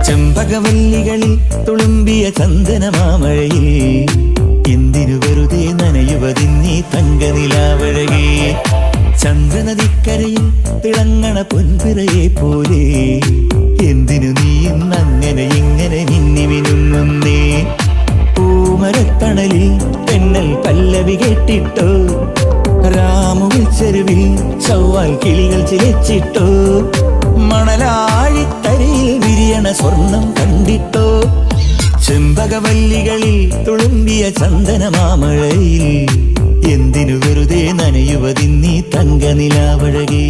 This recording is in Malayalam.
ചെമ്പകവല്ലികളിൽ തുളുമ്പിയ ചന്ദനമാമഴയിൽ എന്തിനു വെറുതെ നനയുവതിന്നീ തങ്കനിലാവഴകേ. ചന്ദ്രനദിക്കരയിൽ തിളങ്ങണ പൊൻപിറയെ പോലെ എന്തിനു നീ ഇന്നങ്ങനെ ഇങ്ങനെ മിന്നി മിനുങ്ങുന്നേ. പൂമരത്തണലിൽ തെന്നൽ പല്ലവി കേട്ടിട്ടോ, രാമുവിൽ ചെരുവിൽ ചൊവ്വാൽ കിളികൾ ചിലച്ചിട്ടോ, മണലാഴിത്തരയിൽ വിരിയണ സ്വർണം കണ്ടിട്ടോ. ചെമ്പകവല്ലികളിൽ തുളുമ്പിയ ചന്ദനമാമഴയിൽ എന്തിനു വെറുതെ നനയുവതിന്നീ തങ്കനിലാവഴകേ.